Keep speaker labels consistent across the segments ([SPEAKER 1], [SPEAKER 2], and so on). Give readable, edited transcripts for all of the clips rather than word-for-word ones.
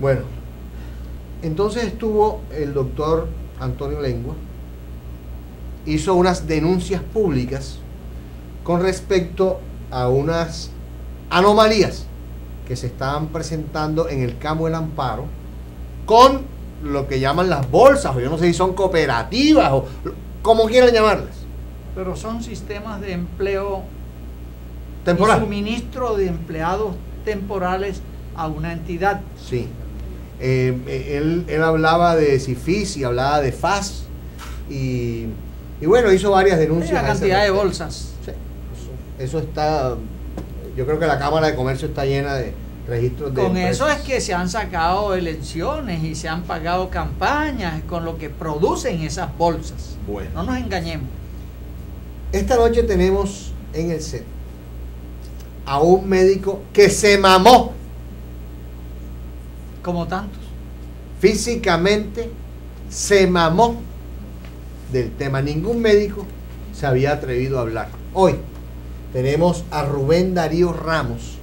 [SPEAKER 1] Bueno, entonces estuvo el doctor Antonio Lengua, hizo unas denuncias públicas con respecto a unas anomalías que se estaban presentando en el Campo del Amparo con lo que llaman las bolsas, o yo no sé si son cooperativas o como quieran llamarlas.
[SPEAKER 2] Pero son sistemas de empleo
[SPEAKER 1] Temporal.
[SPEAKER 2] y suministro de empleados temporales a una entidad.
[SPEAKER 1] Sí. Él hablaba de CIFIS y hablaba de FAS y bueno, hizo varias denuncias.
[SPEAKER 2] Una cantidad de bolsas.
[SPEAKER 1] Sí, eso está, yo creo que la Cámara de Comercio está llena de registros de
[SPEAKER 2] Con
[SPEAKER 1] empresas.
[SPEAKER 2] eso es que se han sacado elecciones y se han pagado campañas con lo que producen esas bolsas.
[SPEAKER 1] Bueno.
[SPEAKER 2] No nos engañemos.
[SPEAKER 1] Esta noche tenemos en el set a un médico que se mamó
[SPEAKER 2] Como tantos.
[SPEAKER 1] físicamente, se mamó del tema. Ningún médico se había atrevido a hablar. Hoy tenemos a Rubén Darío Ramos,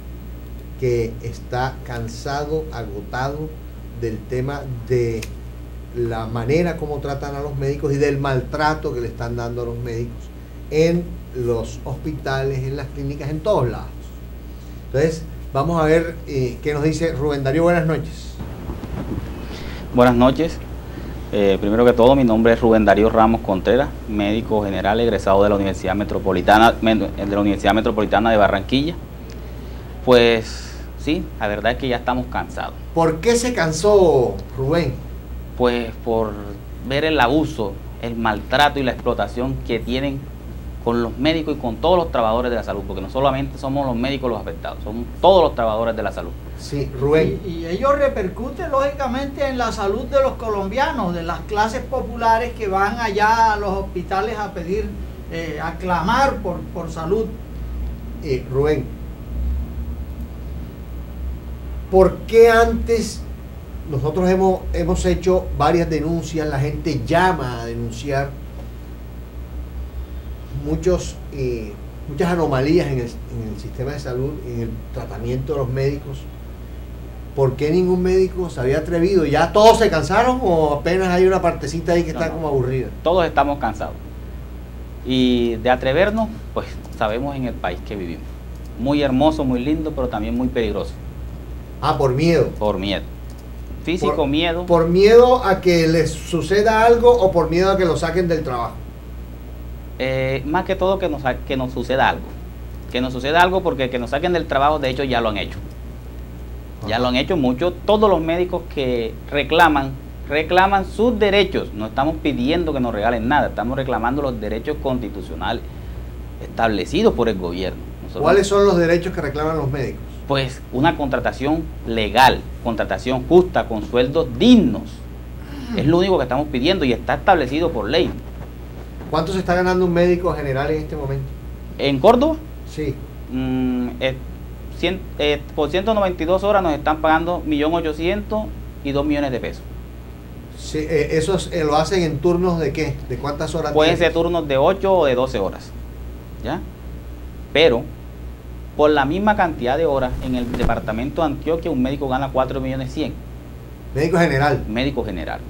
[SPEAKER 1] que está cansado, agotado del tema de la manera como tratan a los médicos y del maltrato que le están dando a los médicos en los hospitales, en las clínicas, en todos lados. Entonces, vamos a ver qué nos dice Rubén Darío. Buenas noches.
[SPEAKER 3] Buenas noches. Primero que todo, mi nombre es Rubén Darío Ramos Contreras, médico general egresado de la Universidad Metropolitana de Barranquilla. Pues sí, la verdad es que ya estamos cansados.
[SPEAKER 1] ¿Por qué se cansó, Rubén?
[SPEAKER 3] Pues por ver el abuso, el maltrato y la explotación que tienen con los médicos y con todos los trabajadores de la salud, porque no solamente somos los médicos los afectados, son todos los trabajadores de la salud.
[SPEAKER 1] Sí, Rubén.
[SPEAKER 2] Y ello repercute lógicamente en la salud de los colombianos, de las clases populares que van allá a los hospitales a pedir, a clamar por salud.
[SPEAKER 1] Rubén, ¿por qué antes nosotros hemos hecho varias denuncias, la gente llama a denunciar muchas anomalías en el sistema de salud, en el tratamiento de los médicos? ¿Por qué ningún médico se había atrevido? ¿Ya todos se cansaron o apenas hay una partecita ahí que está como aburrida?
[SPEAKER 3] Todos estamos cansados. Y de atrevernos, pues sabemos en el país que vivimos. Muy hermoso, muy lindo, pero también muy peligroso.
[SPEAKER 1] Ah, por miedo.
[SPEAKER 3] Por miedo. Físico, miedo.
[SPEAKER 1] ¿Por miedo a que les suceda algo o por miedo a que lo saquen del trabajo?
[SPEAKER 3] Más que todo que nos suceda algo. Que nos suceda algo porque que nos saquen del trabajo, de hecho ya lo han hecho. Ya lo han hecho mucho. Todos los médicos que reclaman sus derechos. No estamos pidiendo que nos regalen nada, estamos reclamando los derechos constitucionales establecidos por el gobierno.
[SPEAKER 1] ¿Cuáles son los derechos que reclaman los médicos?
[SPEAKER 3] Pues una contratación legal, contratación justa, con sueldos dignos. Es lo único que estamos pidiendo y está establecido por ley.
[SPEAKER 1] ¿Cuánto se está ganando un médico general en este momento?
[SPEAKER 3] ¿En Córdoba?
[SPEAKER 1] Sí.
[SPEAKER 3] Por 192 horas nos están pagando 1.800.000 y 2 millones de pesos.
[SPEAKER 1] Sí, ¿esos lo hacen en turnos de qué? ¿De cuántas horas?
[SPEAKER 3] Pueden ser turnos de 8 o de 12 horas. ¿Ya? Pero por la misma cantidad de horas en el departamento de Antioquia un médico gana 4.100.000.
[SPEAKER 1] Médico general.
[SPEAKER 3] Médico general.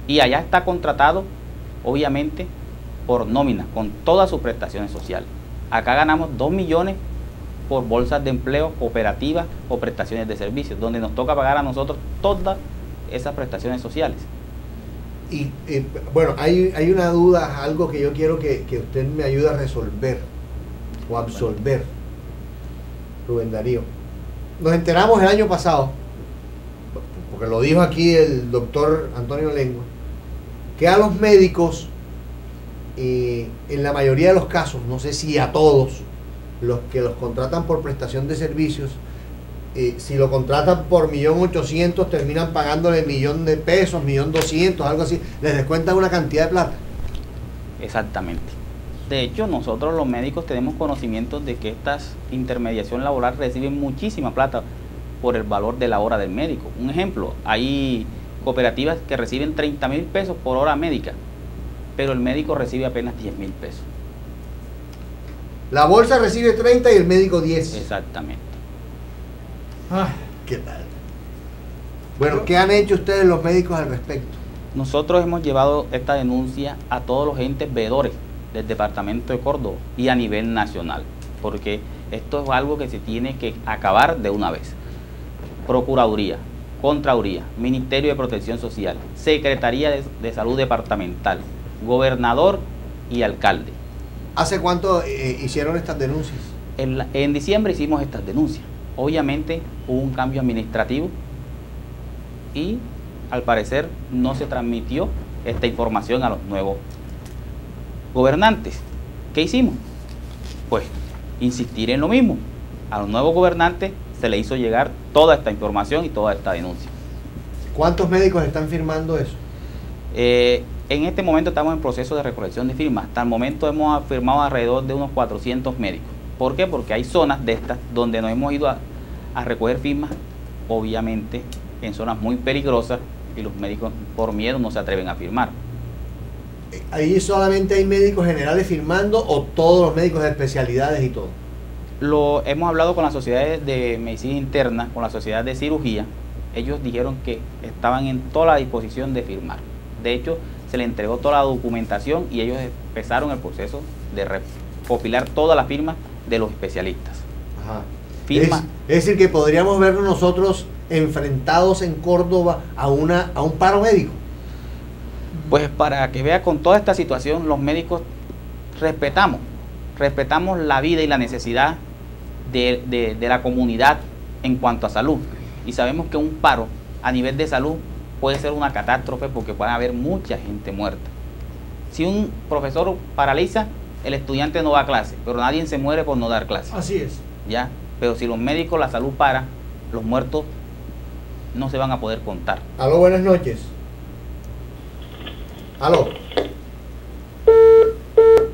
[SPEAKER 3] Y allá está contratado, obviamente, por nómina, con todas sus prestaciones sociales. Acá ganamos 2 millones por bolsas de empleo, cooperativas o prestaciones de servicios, donde nos toca pagar a nosotros todas esas prestaciones sociales.
[SPEAKER 1] Y bueno, hay una duda, algo que yo quiero que usted me ayude a resolver o absolver, Rubén Darío. Nos enteramos el año pasado, porque lo dijo aquí el doctor Antonio Lengua, que a los médicos, en la mayoría de los casos, no sé si a todos, los que los contratan por prestación de servicios, si lo contratan por 1.800.000, terminan pagándole 1.000.000 de pesos, 1.200.000, algo así, les descuentan una cantidad de plata.
[SPEAKER 3] Exactamente. De hecho, nosotros los médicos tenemos conocimientos de que estas intermediación laboral reciben muchísima plata por el valor de la hora del médico. Un ejemplo, hay cooperativas que reciben 30.000 pesos por hora médica, pero el médico recibe apenas 10.000 pesos.
[SPEAKER 1] La bolsa recibe 30 y el médico 10.
[SPEAKER 3] Exactamente.
[SPEAKER 2] Ah,
[SPEAKER 1] ¿Qué tal? Bueno, ¿qué han hecho ustedes los médicos al respecto?
[SPEAKER 3] Nosotros hemos llevado esta denuncia a todos los entes veedores del departamento de Córdoba y a nivel nacional, porque esto es algo que se tiene que acabar de una vez. Procuraduría, Contraloría, Ministerio de Protección Social, Secretaría de Salud Departamental, Gobernador y Alcalde.
[SPEAKER 1] ¿Hace cuánto hicieron estas denuncias?
[SPEAKER 3] En diciembre hicimos estas denuncias. Obviamente hubo un cambio administrativo y al parecer no se transmitió esta información a los nuevos gobernantes. ¿Qué hicimos? Pues insistir en lo mismo. A los nuevos gobernantes se le hizo llegar toda esta información y toda esta denuncia.
[SPEAKER 1] ¿Cuántos médicos están firmando eso?
[SPEAKER 3] En este momento estamos en proceso de recolección de firmas. Hasta el momento hemos firmado alrededor de unos 400 médicos. ¿Por qué? Porque hay zonas de estas donde nos hemos ido a recoger firmas, obviamente en zonas muy peligrosas, y los médicos por miedo no se atreven a firmar.
[SPEAKER 1] ¿Ahí solamente hay médicos generales firmando o todos los médicos de especialidades y todo?
[SPEAKER 3] Hemos hablado con las sociedades de medicina interna, con la sociedad de cirugía. Ellos dijeron que estaban en toda la disposición de firmar. De hecho, se les entregó toda la documentación y ellos empezaron el proceso de recopilar todas las firmas de los especialistas.
[SPEAKER 1] Ajá.
[SPEAKER 3] Firma.
[SPEAKER 1] Es decir, que podríamos vernos nosotros enfrentados en Córdoba a un paro médico.
[SPEAKER 3] Pues para que vea, con toda esta situación, los médicos respetamos la vida y la necesidad de la comunidad en cuanto a salud. Y sabemos que un paro a nivel de salud puede ser una catástrofe porque puede haber mucha gente muerta. Si un profesor paraliza, el estudiante no va a clase, pero nadie se muere por no dar clase.
[SPEAKER 2] Así es.
[SPEAKER 3] ¿Ya? Pero si los médicos, la salud para, los muertos no se van a poder contar.
[SPEAKER 1] Aló, buenas noches. Aló.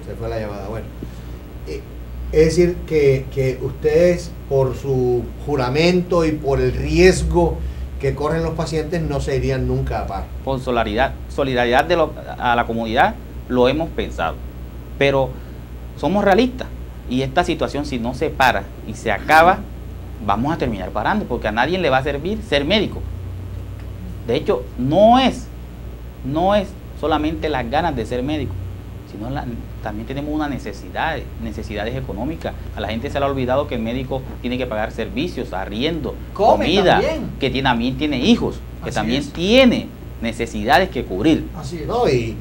[SPEAKER 1] Se fue la llamada. Bueno, es decir que ustedes, por su juramento y por el riesgo que corren los pacientes, no se irían nunca a paro.
[SPEAKER 3] Por solidaridad a la comunidad lo hemos pensado, pero somos realistas y esta situación, si no se para y se acaba, vamos a terminar parando, porque a nadie le va a servir ser médico. De hecho, no es solamente las ganas de ser médico, sino también tenemos una necesidades económicas. A la gente se le ha olvidado que el médico tiene que pagar servicios, arriendo, comida, que también tiene hijos, que también tiene necesidades que cubrir.
[SPEAKER 1] Así es. No, y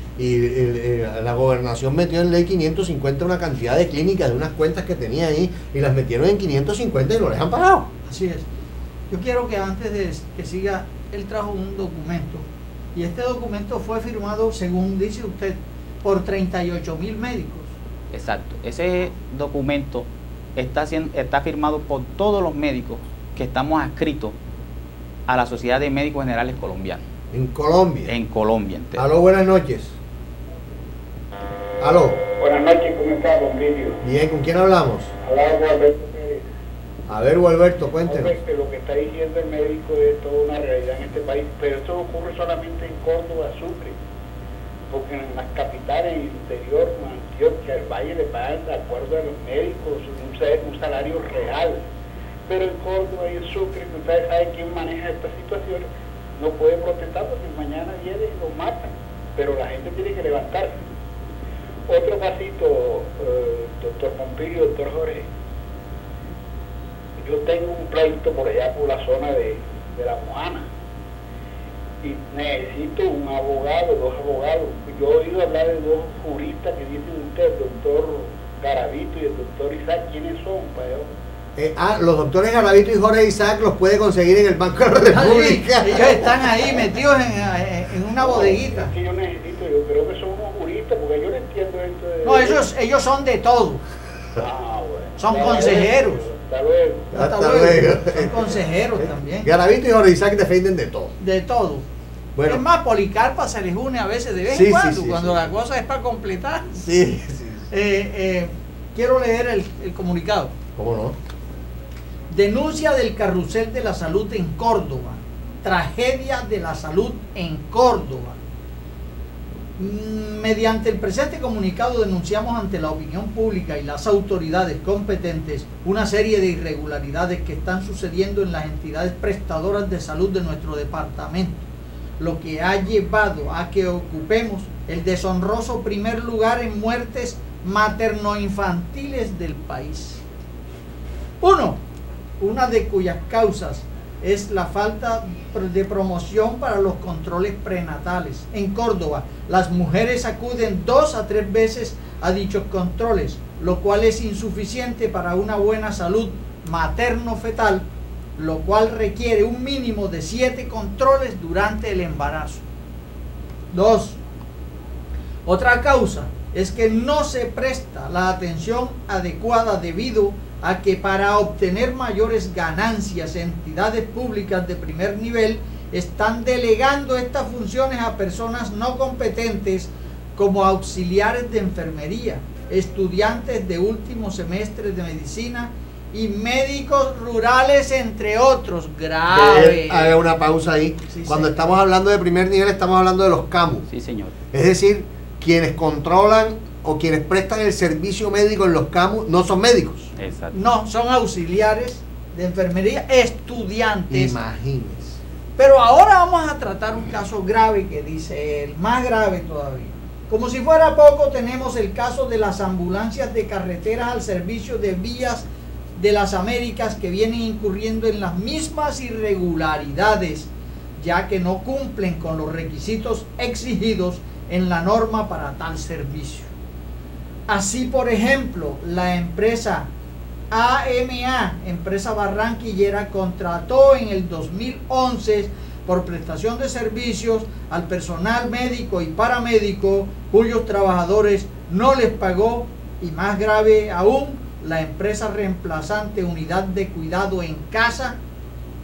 [SPEAKER 1] la gobernación metió en ley 550 una cantidad de clínicas de unas cuentas que tenía ahí y las metieron en 550 y lo dejan pagado.
[SPEAKER 2] Así es. Yo quiero que antes de que siga, él trajo un documento y este documento fue firmado, según dice usted, por 38,000 médicos.
[SPEAKER 3] Exacto. Ese documento está firmado por todos los médicos que estamos adscritos a la Sociedad de Médicos Generales Colombianos.
[SPEAKER 1] En Colombia.
[SPEAKER 3] En Colombia.
[SPEAKER 1] Aló, buenas noches. Aló.
[SPEAKER 4] Buenas noches, ¿cómo está, don Lidio?
[SPEAKER 1] Bien, ¿con quién hablamos?
[SPEAKER 4] Hablaba con Alberto Pérez.
[SPEAKER 1] A ver, Alberto, cuéntenos.
[SPEAKER 4] Hombre, lo que está diciendo el médico es toda una realidad en este país, pero esto ocurre solamente en Córdoba, Sucre, porque en las capitales, en el interior, como Antioquia, el Valle, le pagan de acuerdo a los médicos un salario real. Pero en Córdoba y en Sucre, que ustedes saben quién maneja esta situación, no puede protestar porque mañana viene y lo matan, pero la gente tiene que levantarse. Otro casito, doctor Pompilio, doctor Jorge. Yo tengo un pleito por allá por la zona de La Mojana y necesito un abogado, 2 abogados. Yo he oído hablar de 2 juristas que dicen ustedes, el doctor Garavito y el doctor Isaac. ¿Quiénes son, payo?
[SPEAKER 1] Los doctores Garavito y Jorge Isaac los puede conseguir en el Banco de la República.
[SPEAKER 2] Ellos están ahí metidos en una bodeguita.
[SPEAKER 4] Es que yo necesito, yo creo que son unos juristas, porque yo no entiendo esto de...
[SPEAKER 2] No, ellos son de todo.
[SPEAKER 4] Bueno.
[SPEAKER 2] Son consejeros.
[SPEAKER 4] Hasta luego.
[SPEAKER 1] Hasta luego.
[SPEAKER 2] Son consejeros también.
[SPEAKER 1] Garavito y Jorge Isaac defienden de todo.
[SPEAKER 2] De todo.
[SPEAKER 1] Bueno.
[SPEAKER 2] Es más, Policarpa se les une a veces de vez
[SPEAKER 1] Sí,
[SPEAKER 2] en cuando,
[SPEAKER 1] sí,
[SPEAKER 2] cuando
[SPEAKER 1] sí.
[SPEAKER 2] la cosa es para completar.
[SPEAKER 1] Sí.
[SPEAKER 2] Quiero leer el comunicado.
[SPEAKER 1] ¿Cómo no?
[SPEAKER 2] Denuncia del carrusel de la salud en Córdoba. Tragedia de la salud en Córdoba. Mediante el presente comunicado denunciamos ante la opinión pública y las autoridades competentes una serie de irregularidades que están sucediendo en las entidades prestadoras de salud de nuestro departamento, lo que ha llevado a que ocupemos el deshonroso primer lugar en muertes materno-infantiles del país. Una de cuyas causas es la falta de promoción para los controles prenatales. En Córdoba, las mujeres acuden 2 a 3 veces a dichos controles, lo cual es insuficiente para una buena salud materno-fetal, lo cual requiere un mínimo de 7 controles durante el embarazo. 2. Otra causa es que no se presta la atención adecuada debido a que para obtener mayores ganancias entidades públicas de primer nivel están delegando estas funciones a personas no competentes como auxiliares de enfermería, estudiantes de último semestre de medicina y médicos rurales, entre otros. Grave.
[SPEAKER 1] Haga una pausa ahí.
[SPEAKER 2] Sí,
[SPEAKER 1] Cuando
[SPEAKER 2] sí.
[SPEAKER 1] estamos hablando de primer nivel, estamos hablando de los CAMU.
[SPEAKER 3] Sí, señor.
[SPEAKER 1] Es decir, quienes controlan o quienes prestan el servicio médico en los CAMU no son médicos.
[SPEAKER 3] Exacto.
[SPEAKER 2] No, son auxiliares de enfermería, estudiantes.
[SPEAKER 1] Imagínense.
[SPEAKER 2] Pero ahora vamos a tratar un caso grave que dice él, más grave todavía. Como si fuera poco, tenemos el caso de las ambulancias de carreteras al servicio de vías de las Américas que vienen incurriendo en las mismas irregularidades, ya que no cumplen con los requisitos exigidos en la norma para tal servicio. Así, por ejemplo, la empresa AMA, empresa barranquillera, contrató en el 2011 por prestación de servicios al personal médico y paramédico cuyos trabajadores no les pagó, y más grave aún, la empresa reemplazante Unidad de Cuidado en Casa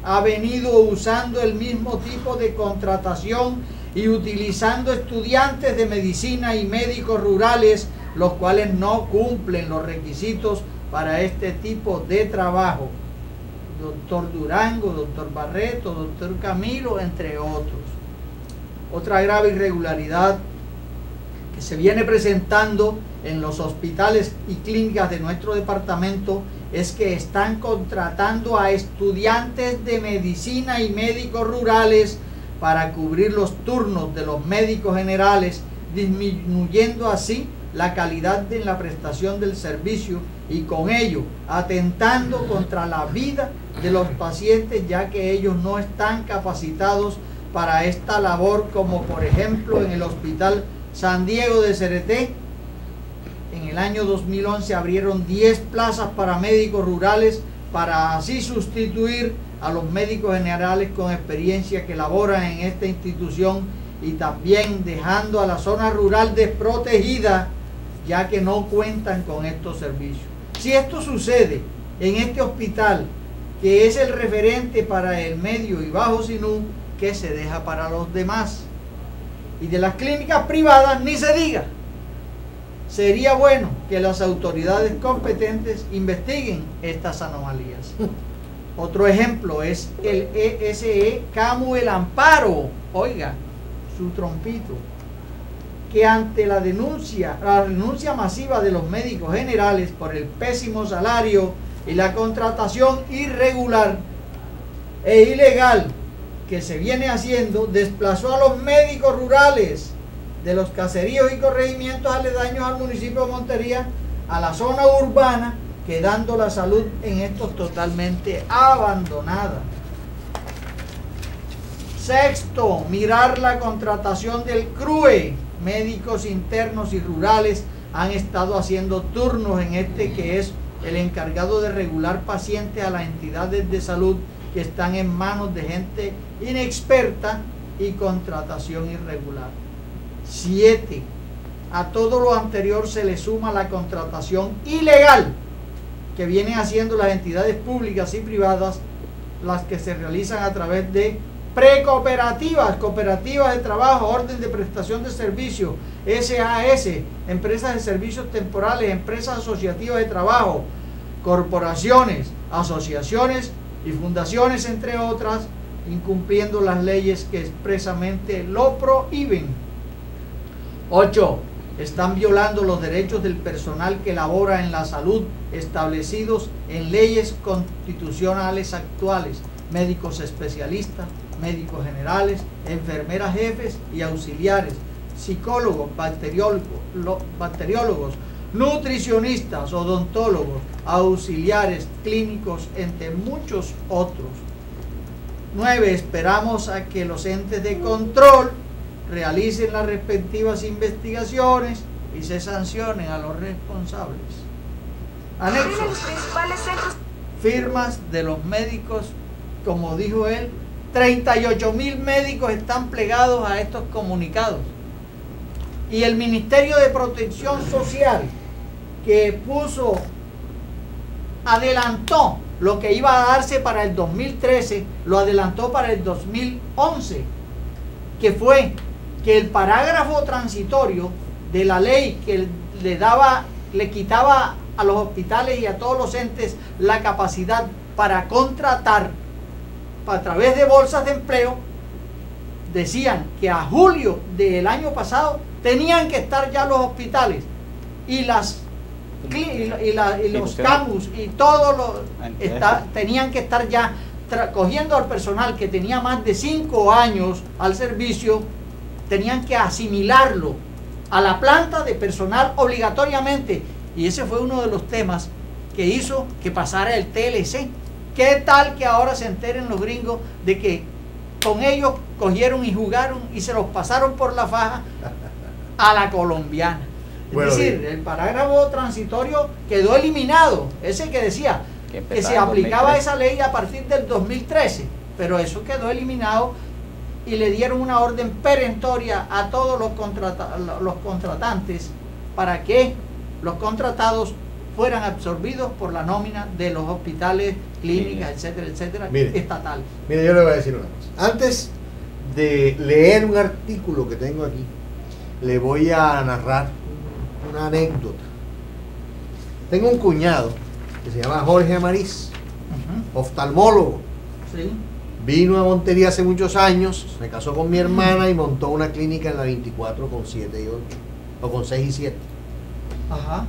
[SPEAKER 2] ha venido usando el mismo tipo de contratación y utilizando estudiantes de medicina y médicos rurales, los cuales no cumplen los requisitos para este tipo de trabajo. Doctor Durango, doctor Barreto, doctor Camilo, entre otros. Otra grave irregularidad que se viene presentando en los hospitales y clínicas de nuestro departamento es que están contratando a estudiantes de medicina y médicos rurales para cubrir los turnos de los médicos generales, disminuyendo así la calidad de la prestación del servicio y con ello atentando contra la vida de los pacientes, ya que ellos no están capacitados para esta labor, como por ejemplo en el Hospital San Diego de Cereté. En el año 2011 abrieron 10 plazas para médicos rurales para así sustituir a los médicos generales con experiencia que laboran en esta institución, y también dejando a la zona rural desprotegida, ya que no cuentan con estos servicios. Si esto sucede en este hospital, que es el referente para el medio y bajo Sinú, ¿qué se deja para los demás? Y de las clínicas privadas ni se diga. Sería bueno que las autoridades competentes investiguen estas anomalías. Otro ejemplo es el ESE CAMU El Amparo, oiga, su trompito, que ante la renuncia masiva de los médicos generales por el pésimo salario y la contratación irregular e ilegal que se viene haciendo, desplazó a los médicos rurales de los caseríos y corregimientos aledaños al municipio de Montería a la zona urbana, quedando la salud en estos totalmente abandonada. Sexto, mirar la contratación del CRUE. Médicos internos y rurales han estado haciendo turnos en este, que es el encargado de regular pacientes a las entidades de salud que están en manos de gente inexperta y contratación irregular. 7. A todo lo anterior se le suma la contratación ilegal que vienen haciendo las entidades públicas y privadas, las que se realizan a través de precooperativas, cooperativas de trabajo, orden de prestación de servicios, SAS, empresas de servicios temporales, empresas asociativas de trabajo, corporaciones, asociaciones y fundaciones, entre otras, incumpliendo las leyes que expresamente lo prohíben. 8. Están violando los derechos del personal que labora en la salud establecidos en leyes constitucionales actuales, médicos especialistas, médicos generales, enfermeras jefes y auxiliares, psicólogos, bacteriólogos, nutricionistas, odontólogos, auxiliares clínicos, entre muchos otros. 9. Esperamos a que los entes de control realicen las respectivas investigaciones y se sancionen a los responsables. Anexo. Firmas de los médicos, como dijo él, 38.000 médicos están plegados a estos comunicados. Y el Ministerio de Protección Social, que adelantó lo que iba a darse para el 2013, lo adelantó para el 2011, que fue que el parágrafo transitorio de la ley que le quitaba a los hospitales y a todos los entes la capacidad para contratar a través de bolsas de empleo, decían que a julio del año pasado tenían que estar ya los hospitales y los campus y todos tenían que estar ya cogiendo al personal que tenía más de 5 años al servicio, tenían que asimilarlo a la planta de personal obligatoriamente, y ese fue uno de los temas que hizo que pasara el TLC. ¿Qué tal que ahora se enteren los gringos de que con ellos cogieron y jugaron y se los pasaron por la faja a la colombiana? Bueno, es decir, el parágrafo transitorio quedó eliminado, ese que decía que se aplicaba esa ley a partir del 2013, pero eso quedó eliminado y le dieron una orden perentoria a todos los contratantes para que los contratados fueran absorbidos por la nómina de los hospitales, clínicas, etcétera, etcétera, estatales.
[SPEAKER 1] Mire, yo le voy a decir una cosa. Antes de leer un artículo que tengo aquí, le voy a narrar una anécdota. Tengo un cuñado que se llama Jorge Amariz, oftalmólogo.
[SPEAKER 2] Sí.
[SPEAKER 1] Vino a Montería hace muchos años, se casó con mi hermana y montó una clínica en la 24 con 7 y 8, o con 6 y 7.
[SPEAKER 2] Ajá.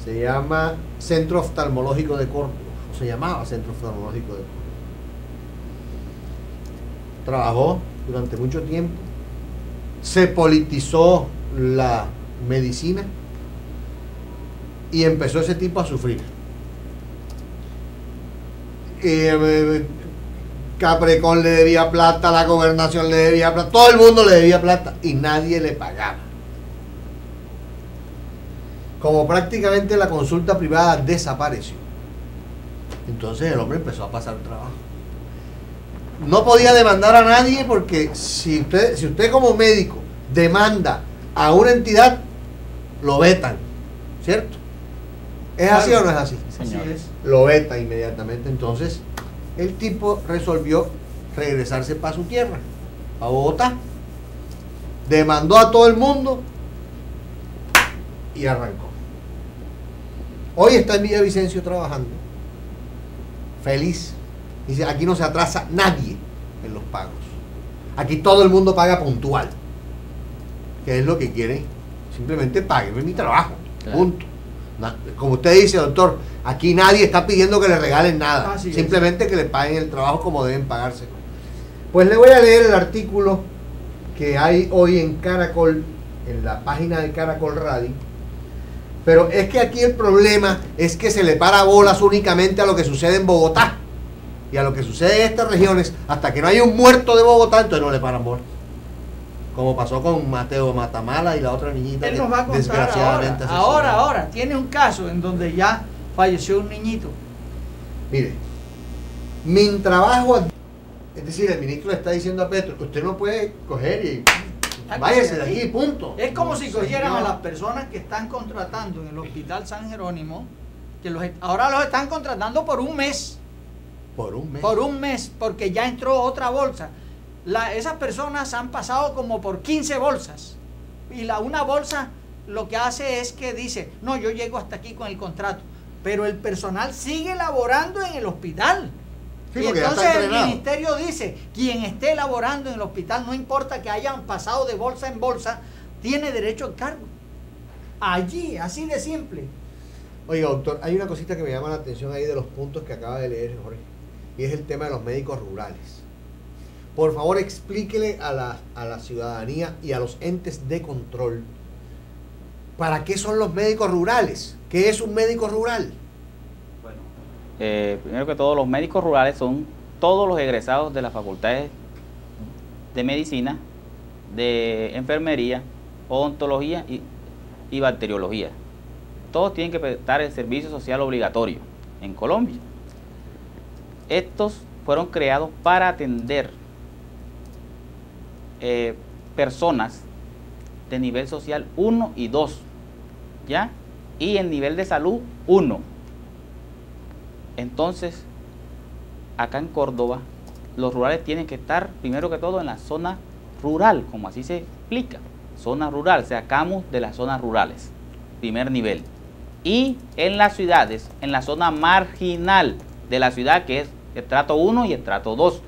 [SPEAKER 1] Se llama Centro Oftalmológico de Córdoba, o se llamaba Centro Oftalmológico de Córdoba. Trabajó durante mucho tiempo, se politizó la medicina y empezó ese tipo a sufrir. Capricorn le debía plata, la gobernación le debía plata, todo el mundo le debía plata y nadie le pagaba. Como prácticamente la consulta privada desapareció, entonces el hombre empezó a pasar trabajo. No podía demandar a nadie porque si usted como médico demanda a una entidad, lo vetan, ¿cierto? ¿Es así o no es así?
[SPEAKER 2] Así es.
[SPEAKER 1] Lo veta inmediatamente. Entonces el tipo resolvió regresarse para su tierra, para Bogotá, demandó a todo el mundo y arrancó. Hoy está en Villavicencio trabajando, feliz. Dice, aquí no se atrasa nadie en los pagos. Aquí todo el mundo paga puntual. ¿Qué es lo que quiere? Simplemente págueme mi trabajo. Claro. Punto. Como usted dice, doctor, aquí nadie está pidiendo que le regalen nada. Simplemente que le paguen el trabajo como deben pagarse. Pues le voy a leer el artículo que hay hoy en Caracol, en la página de Caracol Radio. Pero es que aquí el problema es que se le para bolas únicamente a lo que sucede en Bogotá y a lo que sucede en estas regiones. Hasta que no haya un muerto de Bogotá, entonces no le paran bolas. Como pasó con Mateo Matamala y la otra niñita.
[SPEAKER 2] Él nos va a contar desgraciadamente ahora tiene un caso en donde ya falleció un niñito.
[SPEAKER 1] Mire, mi trabajo, es decir, el ministro le está diciendo a Petro, usted no puede coger y váyase de aquí, punto.
[SPEAKER 2] Es como si cogieran a las personas que están contratando en el Hospital San Jerónimo, que ahora los están contratando por un mes.
[SPEAKER 1] Por un mes.
[SPEAKER 2] Por un mes, porque ya entró otra bolsa. Esas personas han pasado como por 15 bolsas. Y una bolsa lo que hace es que dice, no, yo llego hasta aquí con el contrato. Pero el personal sigue laborando en el hospital. Sí, y entonces el ministerio dice, quien esté laborando en el hospital, no importa que hayan pasado de bolsa en bolsa, tiene derecho al cargo. Allí, así de simple.
[SPEAKER 1] Oiga, doctor, hay una cosita que me llama la atención ahí de los puntos que acaba de leer Jorge, y es el tema de los médicos rurales. Por favor, explíquele a la ciudadanía y a los entes de control para qué son los médicos rurales. ¿Qué es un médico rural?
[SPEAKER 3] Bueno, primero que todo, los médicos rurales son todos los egresados de las facultades de medicina, de enfermería, odontología y bacteriología. Todos tienen que prestar el servicio social obligatorio en Colombia. Estos fueron creados para atender personas de nivel social 1 y 2, ¿ya? Y en nivel de salud 1. Entonces, acá en Córdoba, los rurales tienen que estar, primero que todo, en la zona rural, como así se explica. Zona rural, o sea, CAMUS de las zonas rurales, primer nivel. Y en las ciudades, en la zona marginal de la ciudad, que es estrato 1 y estrato 2,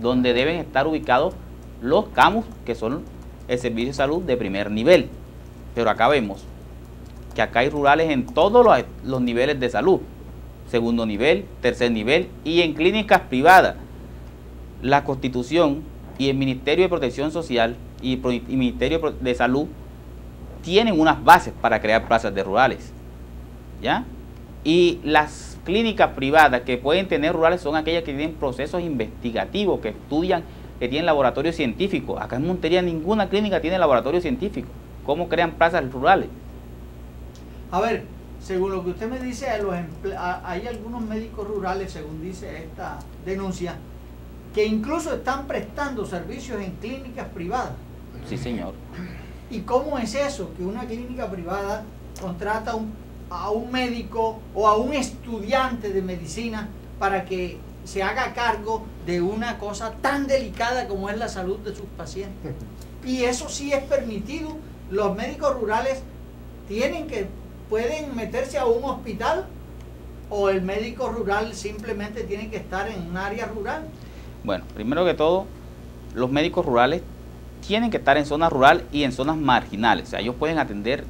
[SPEAKER 3] donde deben estar ubicados los CAMUS, que son el servicio de salud de primer nivel. Pero acá vemos que acá hay rurales en todos los niveles de salud, segundo nivel, tercer nivel, y en clínicas privadas. La Constitución y el Ministerio de Protección Social y Ministerio de Salud tienen unas bases para crear plazas de rurales, ¿ya? Y las clínicas privadas que pueden tener rurales son aquellas que tienen procesos investigativos, que estudian, que tienen laboratorios científicos. Acá en Montería ninguna clínica tiene laboratorio científico. ¿Cómo crean plazas rurales?
[SPEAKER 2] A ver, según lo que usted me dice, hay algunos médicos rurales, según dice esta denuncia, que incluso están prestando servicios en clínicas privadas.
[SPEAKER 3] Sí, señor.
[SPEAKER 2] ¿Y cómo es eso? Que una clínica privada contrata a un médico o a un estudiante de medicina para que se haga cargo de una cosa tan delicada como es la salud de sus pacientes. Y eso sí es permitido. Los médicos rurales pueden meterse a un hospital, o el médico rural simplemente tiene que estar en un área rural.
[SPEAKER 3] Bueno, primero que todo, los médicos rurales tienen que estar en zonas rural y en zonas marginales. O sea, ellos pueden atender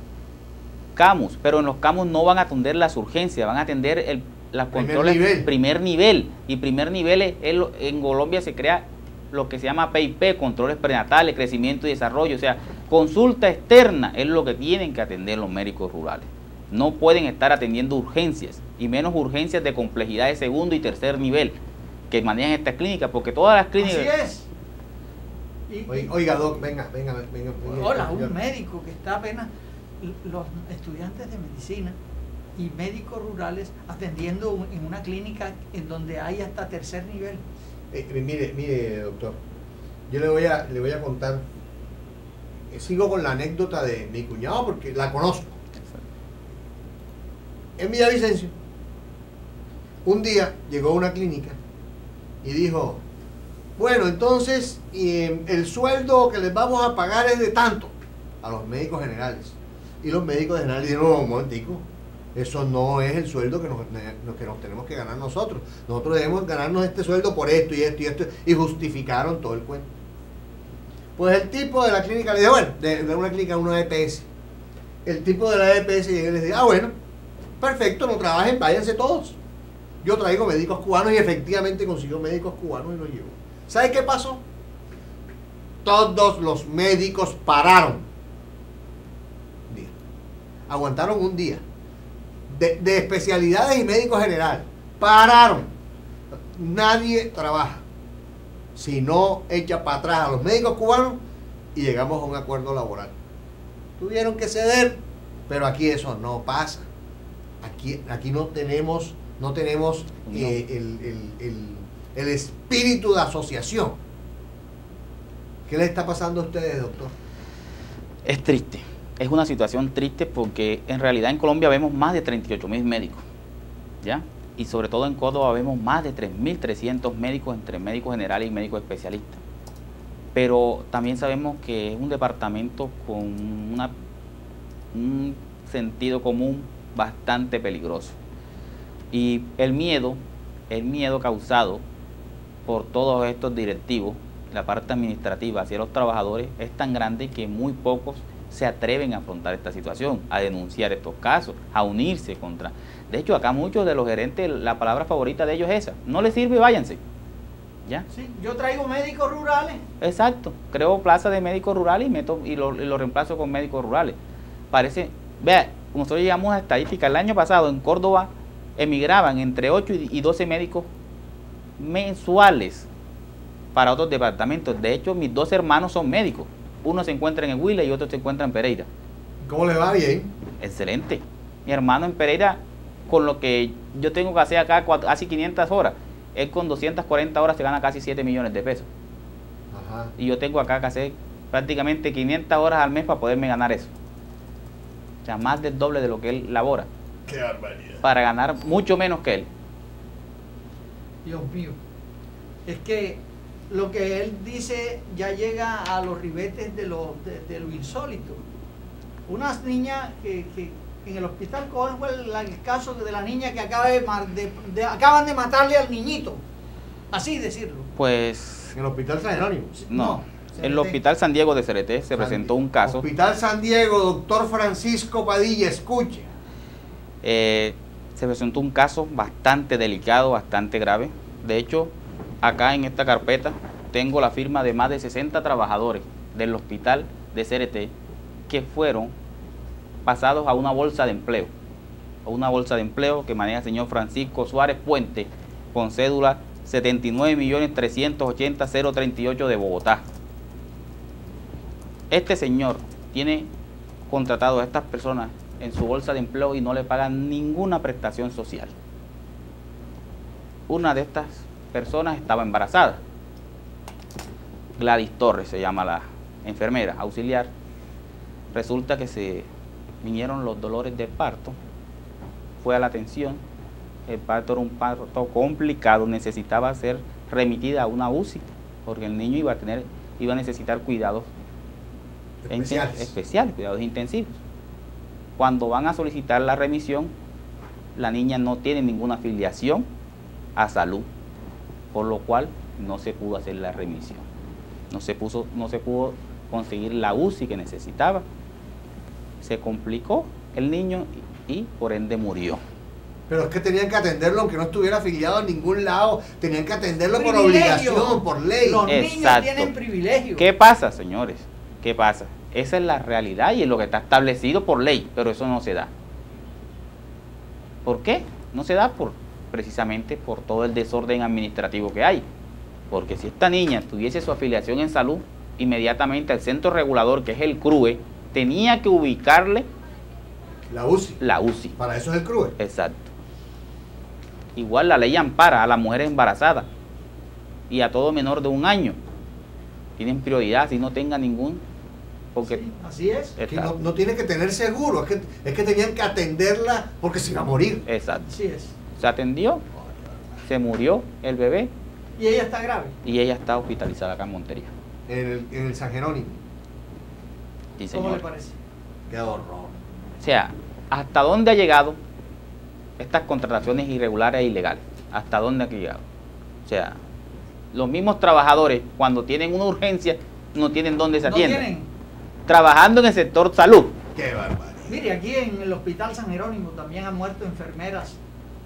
[SPEAKER 3] CAMUS, pero en los CAMUS no van a atender las urgencias, van a atender las controles primer nivel. Y primer nivel en Colombia se crea lo que se llama PIP, controles prenatales, crecimiento y desarrollo. O sea, consulta externa es lo que tienen que atender los médicos rurales. No pueden estar atendiendo urgencias, y menos urgencias de complejidad de segundo y tercer nivel que manejan estas clínicas, porque todas las clínicas...
[SPEAKER 2] Así es.
[SPEAKER 1] Oiga, Doc, venga.
[SPEAKER 2] Hola, un médico que está apenas, los estudiantes de medicina y médicos rurales atendiendo en una clínica en donde hay hasta tercer nivel.
[SPEAKER 1] Mire, doctor, yo le voy a contar, sigo con la anécdota de mi cuñado porque la conozco. En Villavicencio, un día llegó a una clínica y dijo: bueno, entonces el sueldo que les vamos a pagar es de tanto a los médicos generales. Y los médicos generales dijeron: no, un momentico, eso no es el sueldo que nos tenemos que ganar nosotros. Nosotros debemos ganarnos este sueldo por esto y esto y esto. Y justificaron todo el cuento. Pues el tipo de la clínica le dijo, bueno, de una clínica, una EPS. El tipo de la EPS llega y les dice: ah, bueno, perfecto, no trabajen, váyanse todos. Yo traigo médicos cubanos, y efectivamente consiguió médicos cubanos y los llevó. ¿Sabe qué pasó? Todos los médicos pararon. Aguantaron un día. De especialidades y médico general. Pararon. Nadie trabaja si no echa para atrás a los médicos cubanos y llegamos a un acuerdo laboral. Tuvieron que ceder, pero aquí eso no pasa. Aquí no tenemos el espíritu de asociación. ¿Qué le está pasando a ustedes, doctor?
[SPEAKER 3] Es triste, es una situación triste, porque en realidad en Colombia vemos más de 38.000 médicos, ¿ya? Y sobre todo en Córdoba vemos más de 3.300 médicos, entre médicos generales y médicos especialistas. Pero también sabemos que es un departamento con un sentido común bastante peligroso. Y el miedo causado por todos estos directivos, la parte administrativa hacia los trabajadores, es tan grande que muy pocos se atreven a afrontar esta situación, a denunciar estos casos, a unirse contra. De hecho, acá muchos de los gerentes, la palabra favorita de ellos es esa: no les sirve, váyanse. ¿Ya?
[SPEAKER 2] Sí, yo traigo médicos rurales.
[SPEAKER 3] Exacto, creo plaza de médicos rurales y lo reemplazo con médicos rurales. Parece, vea, nosotros llegamos a estadística, el año pasado en Córdoba emigraban entre 8 y 12 médicos mensuales para otros departamentos. De hecho, mis 2 hermanos son médicos. Uno se encuentra en el Huila y otro se encuentra en Pereira.
[SPEAKER 1] ¿Cómo le va? Bien.
[SPEAKER 3] Excelente. Mi hermano en Pereira, con lo que yo tengo que hacer acá casi 500 horas, él con 240 horas se gana casi 7 millones de pesos.
[SPEAKER 1] Ajá.
[SPEAKER 3] Y yo tengo acá que hacer prácticamente 500 horas al mes para poderme ganar eso. O sea, más del doble de lo que él labora.
[SPEAKER 1] Qué barbaridad.
[SPEAKER 3] Para ganar mucho menos que él.
[SPEAKER 2] Dios mío. Es que lo que él dice ya llega a los ribetes de lo insólito. Unas niñas que en el hospital, ¿cuál fue el caso de la niña que acaban de matarle al niñito? Así decirlo.
[SPEAKER 3] Pues
[SPEAKER 1] En el Hospital San Jerónimo.
[SPEAKER 3] no. En el
[SPEAKER 2] CRT.
[SPEAKER 3] Hospital San Diego de CRT se presentó un caso.
[SPEAKER 1] Hospital San Diego, doctor Francisco Padilla, escuche.
[SPEAKER 3] Se presentó un caso bastante delicado, bastante grave. De hecho, acá en esta carpeta tengo la firma de más de 60 trabajadores del hospital de CRT que fueron pasados a una bolsa de empleo. A una bolsa de empleo que maneja el señor Francisco Suárez Puente, con cédula 79.380.038 de Bogotá. Este señor tiene contratado a estas personas en su bolsa de empleo y no le pagan ninguna prestación social. Una de estas personas estaba embarazada. Gladys Torres se llama la enfermera auxiliar. Resulta que se vinieron los dolores de parto, fue a la atención, el parto era un parto complicado, necesitaba ser remitida a una UCI, porque el niño iba a necesitar cuidados especiales, cuidados intensivos. Cuando van a solicitar la remisión, la niña no tiene ninguna afiliación a salud, por lo cual no se pudo hacer la remisión. No se pudo conseguir la UCI que necesitaba. Se complicó el niño y por ende murió.
[SPEAKER 1] Pero es que tenían que atenderlo aunque no estuviera afiliado a ningún lado. Tenían que atenderlo por
[SPEAKER 2] Privilegio.
[SPEAKER 1] obligación, por ley.
[SPEAKER 2] Los niños
[SPEAKER 3] Exacto.
[SPEAKER 2] tienen privilegio.
[SPEAKER 3] ¿Qué pasa, señores? ¿Qué pasa? Esa es la realidad y es lo que está establecido por ley, pero eso no se da. ¿Por qué? No se da precisamente por todo el desorden administrativo que hay. Porque si esta niña tuviese su afiliación en salud, inmediatamente el centro regulador, que es el CRUE, tenía que ubicarle
[SPEAKER 1] La UCI.
[SPEAKER 3] la UCI.
[SPEAKER 1] Para eso es el CRUE.
[SPEAKER 3] Exacto. Igual la ley ampara a las mujeres embarazadas y a todo menor de 1 año. Tienen prioridad si no tenga ningún... Porque
[SPEAKER 2] Sí, así es.
[SPEAKER 1] Que no tiene que tener seguro. Es que tenían que atenderla porque se iba a morir.
[SPEAKER 3] Exacto.
[SPEAKER 2] Así es.
[SPEAKER 3] Se atendió, se murió el bebé
[SPEAKER 2] Y ella está grave.
[SPEAKER 3] y ella está hospitalizada acá en Montería.
[SPEAKER 1] En el San Jerónimo.
[SPEAKER 3] Sí,
[SPEAKER 2] ¿Cómo
[SPEAKER 3] señor.
[SPEAKER 2] le parece?
[SPEAKER 1] Qué horror.
[SPEAKER 3] O sea, ¿hasta dónde ha llegado estas contrataciones irregulares e ilegales? ¿Hasta dónde ha llegado? O sea, los mismos trabajadores, cuando tienen una urgencia, no tienen dónde se
[SPEAKER 2] No
[SPEAKER 3] atienden.
[SPEAKER 2] tienen.
[SPEAKER 3] Trabajando en el sector salud.
[SPEAKER 1] Qué barbaridad.
[SPEAKER 2] Mire, aquí en el Hospital San Jerónimo también han muerto enfermeras.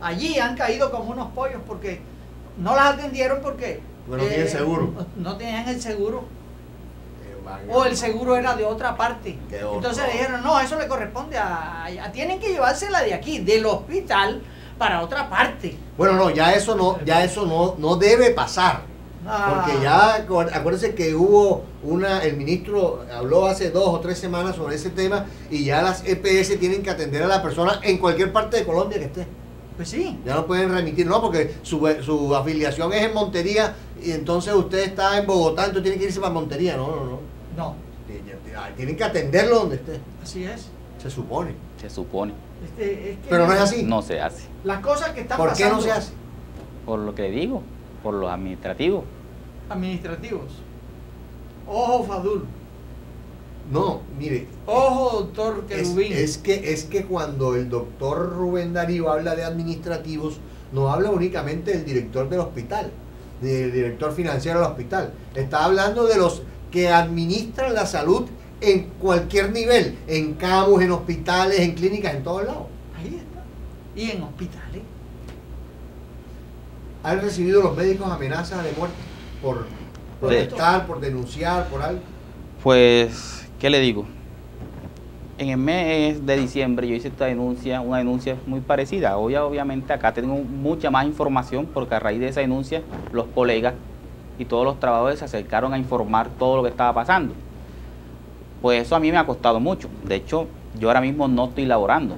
[SPEAKER 2] Allí han caído como unos pollos porque no las atendieron porque...
[SPEAKER 1] Bueno, no tienen seguro.
[SPEAKER 2] No tenían el seguro.
[SPEAKER 1] Qué van-
[SPEAKER 2] O el seguro era de otra parte.
[SPEAKER 1] Qué horror.
[SPEAKER 2] Entonces le dijeron, no, eso le corresponde tienen que llevársela de aquí, del hospital, para otra parte.
[SPEAKER 1] Bueno, no, ya eso no debe pasar.
[SPEAKER 2] Ah,
[SPEAKER 1] Porque ya, acuérdense que hubo el ministro habló hace 2 o 3 semanas sobre ese tema y ya las EPS tienen que atender a la persona en cualquier parte de Colombia que esté.
[SPEAKER 2] Pues sí.
[SPEAKER 1] Ya no pueden remitir, no, porque su afiliación es en Montería y entonces usted está en Bogotá, entonces tiene que irse para Montería. No.
[SPEAKER 2] No,
[SPEAKER 1] Tienen que atenderlo donde esté,
[SPEAKER 2] así es.
[SPEAKER 1] se supone.
[SPEAKER 3] Se supone.
[SPEAKER 2] Es que
[SPEAKER 1] Pero no es así.
[SPEAKER 3] No se hace.
[SPEAKER 2] Las cosas que están
[SPEAKER 1] ¿Por qué
[SPEAKER 2] pasando
[SPEAKER 1] no se hace?
[SPEAKER 3] Por lo que digo, por los administrativos.
[SPEAKER 2] administrativos. Ojo, Fadul.
[SPEAKER 1] No, mire,
[SPEAKER 2] Ojo, doctor Querubín.
[SPEAKER 1] es que cuando el doctor Rubén Darío habla de administrativos, no habla únicamente del director del hospital, del director financiero del hospital. Está hablando de los que administran la salud en cualquier nivel, en CAMUS, en hospitales, en clínicas, en todos lados.
[SPEAKER 2] Ahí está. Y en hospitales.
[SPEAKER 1] ¿Han recibido los médicos amenazas de muerte por protestar, por denunciar, por algo?
[SPEAKER 3] Pues, ¿qué le digo? En el mes de diciembre yo hice una denuncia muy parecida. Hoy obviamente acá tengo mucha más información porque a raíz de esa denuncia los colegas y todos los trabajadores se acercaron a informar todo lo que estaba pasando. Pues eso a mí me ha costado mucho. De hecho, yo ahora mismo no estoy laborando.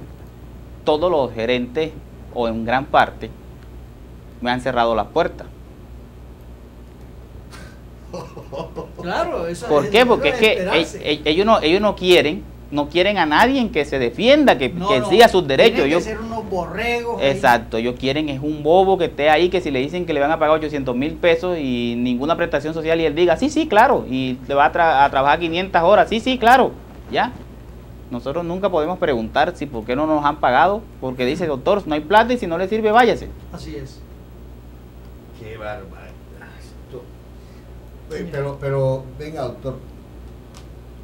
[SPEAKER 3] Todos los gerentes, o en gran parte, me han cerrado las puertas.
[SPEAKER 2] Claro, eso
[SPEAKER 3] ¿Por qué? Porque es que ellos no quieren a nadie que se defienda, que siga sus derechos.
[SPEAKER 2] Tienen que ser unos borregos.
[SPEAKER 3] Exacto, ellos quieren es un bobo que esté ahí, que si le dicen que le van a pagar 800,000 pesos y ninguna prestación social, y él diga, sí, claro, y le va a trabajar 500 horas, sí, claro, ya. Nosotros nunca podemos preguntar si por qué no nos han pagado, porque dice, doctor, no hay plata y si no le sirve, váyase.
[SPEAKER 2] Así es.
[SPEAKER 1] Qué barbaridad. Pero, venga, doctor,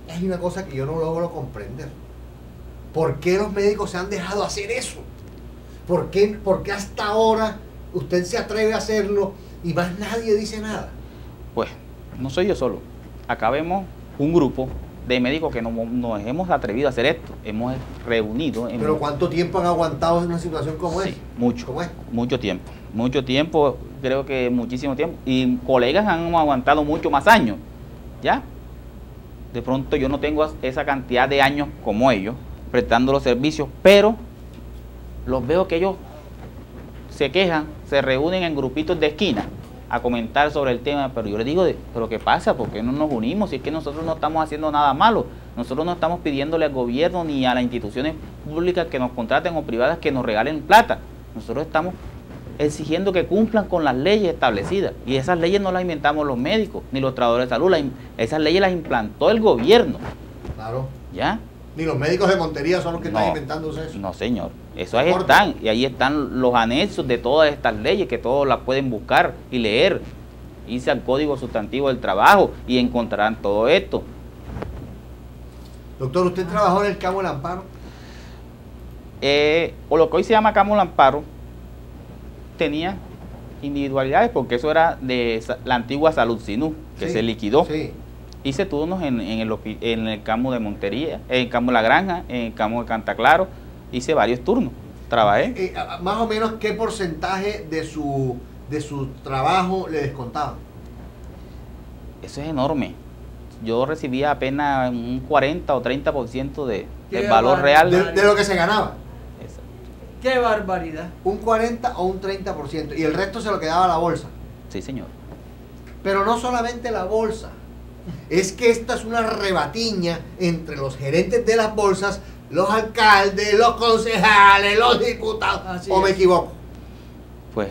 [SPEAKER 1] hay una cosa que yo no logro comprender. ¿Por qué los médicos se han dejado hacer eso? ¿Por qué hasta ahora usted se atreve a hacerlo y más nadie dice nada?
[SPEAKER 3] Pues, no soy yo solo. Acá vemos un grupo de médicos que nos hemos atrevido a hacer esto. Hemos reunido.
[SPEAKER 1] ¿Pero cuánto tiempo han aguantado en una situación como esa?
[SPEAKER 3] Mucho.
[SPEAKER 1] ¿Cómo es?
[SPEAKER 3] Mucho tiempo, creo que muchísimo tiempo. Y colegas han aguantado mucho más años, ¿ya? De pronto yo no tengo esa cantidad de años como ellos, prestando los servicios, pero los veo que ellos se quejan, se reúnen en grupitos de esquina a comentar sobre el tema, pero yo les digo, ¿pero qué pasa? ¿Por qué no nos unimos? Si es que nosotros no estamos haciendo nada malo, nosotros no estamos pidiéndole al gobierno ni a las instituciones públicas que nos contraten o privadas que nos regalen plata, nosotros estamos exigiendo que cumplan con las leyes establecidas, y esas leyes no las inventamos los médicos ni los trabajadores de salud, esas leyes las implantó el gobierno.
[SPEAKER 1] Claro.
[SPEAKER 3] ¿Ya?
[SPEAKER 1] Ni los médicos de Montería son los que están inventándose eso.
[SPEAKER 3] No, señor. Eso ahí están, y ahí están los anexos de todas estas leyes que todos las pueden buscar y leer. Irse al Código Sustantivo del Trabajo y encontrarán todo esto.
[SPEAKER 1] Doctor, ¿usted trabajó en el Camo del Amparo?
[SPEAKER 3] O lo que hoy se llama Camo del Amparo, tenía individualidades porque eso era de la antigua Salud Sinú, que se liquidó. Sí. Hice turnos en el Camo de Montería, en el Camo de La Granja, en el Camo de Cantaclaro, hice varios turnos, trabajé.
[SPEAKER 1] Más o menos, ¿qué porcentaje de su trabajo le descontaban?
[SPEAKER 3] Eso es enorme. Yo recibía apenas un 40 o 30% del valor real.
[SPEAKER 1] De lo que se ganaba.
[SPEAKER 3] Exacto.
[SPEAKER 2] ¡Qué barbaridad!
[SPEAKER 1] Un 40 o un 30%. Y el resto se lo quedaba la bolsa.
[SPEAKER 3] Sí, señor.
[SPEAKER 1] Pero no solamente la bolsa. Es que esta es una rebatiña entre los gerentes de las bolsas, los alcaldes, los concejales, los diputados.
[SPEAKER 2] Así
[SPEAKER 1] ¿O
[SPEAKER 2] es.
[SPEAKER 1] me equivoco?
[SPEAKER 3] Pues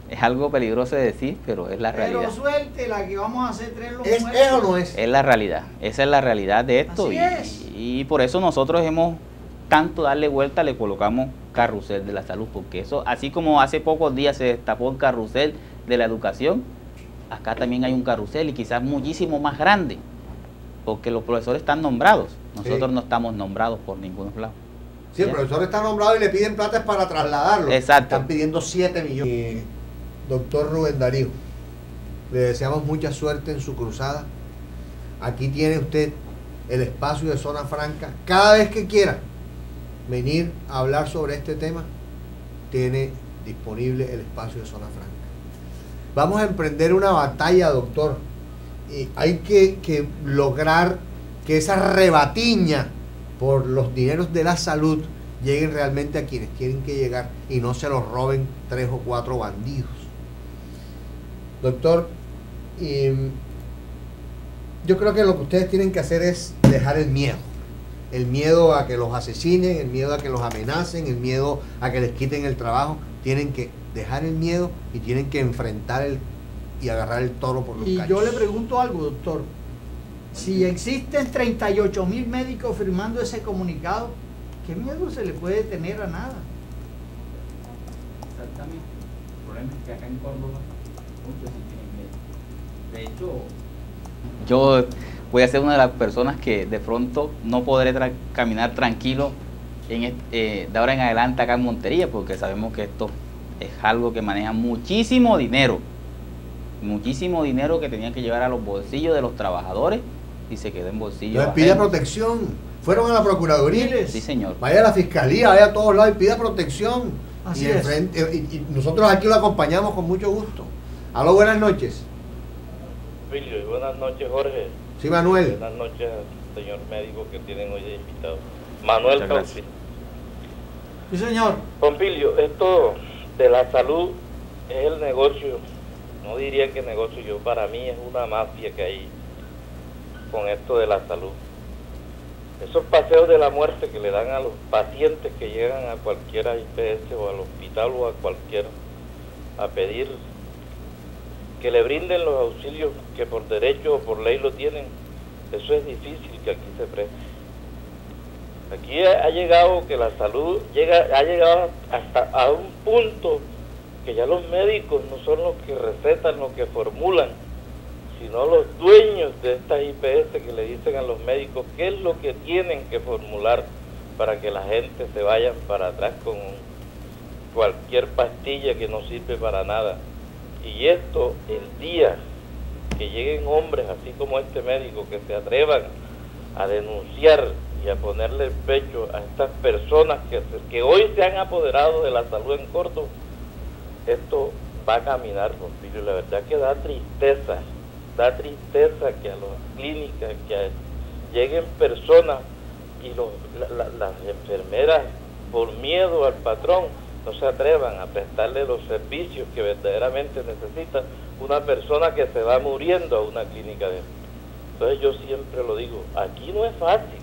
[SPEAKER 3] es algo peligroso de decir, pero es la realidad.
[SPEAKER 2] Pero suerte, la que vamos a hacer tres los
[SPEAKER 1] ¿Es o no es?
[SPEAKER 3] Es la realidad. Esa es la realidad de esto.
[SPEAKER 2] Así es.
[SPEAKER 3] Y por eso nosotros hemos tanto darle vuelta, le colocamos carrusel de la salud, porque eso, así como hace pocos días se destapó el carrusel de la educación, acá también hay un carrusel y quizás muchísimo más grande, porque los profesores están nombrados, nosotros no estamos nombrados por ningún lado.
[SPEAKER 1] Sí, el profesor está nombrado y le piden plata para trasladarlo.
[SPEAKER 3] Exacto.
[SPEAKER 1] Están pidiendo 7 millones. Doctor Rubén Darío, le deseamos mucha suerte en su cruzada. Aquí tiene usted el espacio de Zona Franca. Cada vez que quiera venir a hablar sobre este tema, tiene disponible el espacio de Zona Franca. Vamos a emprender una batalla, doctor. Y hay que lograr que esa rebatiña por los dineros de la salud lleguen realmente a quienes tienen que llegar y no se los roben 3 o 4 bandidos. Doctor, yo creo que lo que ustedes tienen que hacer es dejar el miedo a que los asesinen, el miedo a que los amenacen, el miedo a que les quiten el trabajo. Tienen que dejar el miedo y tienen que enfrentar y agarrar el toro por los cachos.
[SPEAKER 2] Y yo le pregunto algo, doctor. Si existen 38,000 médicos firmando ese comunicado, ¿qué miedo se le puede tener a nada?
[SPEAKER 3] Exactamente. El problema es que acá en Córdoba muchos sí tienen miedo. De hecho, yo voy a ser una de las personas que de pronto no podré caminar tranquilo de ahora en adelante acá en Montería, porque sabemos que esto es algo que maneja muchísimo dinero que tenían que llevar a los bolsillos de los trabajadores y se quedó en bolsillos.
[SPEAKER 1] No, pide protección. Fueron a la Procuraduría.
[SPEAKER 3] Sí, señor.
[SPEAKER 1] Vaya a la Fiscalía, vaya a todos lados y pida protección.
[SPEAKER 2] Así
[SPEAKER 1] y,
[SPEAKER 2] es.
[SPEAKER 1] y nosotros aquí lo acompañamos con mucho gusto. Aló, buenas noches.
[SPEAKER 5] Emilio, y buenas noches, Jorge.
[SPEAKER 1] Sí, Manuel.
[SPEAKER 5] Buenas noches, señor médico que tienen hoy de invitado. Manuel Campillo.
[SPEAKER 2] Sí, señor.
[SPEAKER 5] Pompilio, esto de la salud es el negocio, no diría que negocio, yo para mí es una mafia que hay con esto de la salud. Esos paseos de la muerte que le dan a los pacientes que llegan a cualquier IPS o al hospital o a cualquier, a pedir que le brinden los auxilios que por derecho o por ley lo tienen, eso es difícil que aquí se preste. Aquí ha llegado que la salud ha llegado hasta a un punto que ya los médicos no son los que recetan, los que formulan, sino los dueños de estas IPS que le dicen a los médicos qué es lo que tienen que formular para que la gente se vaya para atrás con cualquier pastilla que no sirve para nada. Y esto, el día que lleguen hombres así como este médico que se atrevan a denunciar y a ponerle el pecho a estas personas que hoy se han apoderado de la salud en Córdoba, esto va a caminar, Pompilio. La verdad que da tristeza que a las clínicas que lleguen personas y las enfermeras por miedo al patrón no se atrevan a prestarle los servicios que verdaderamente necesita una persona que se va muriendo a una clínica de... Entonces yo siempre lo digo, aquí no es fácil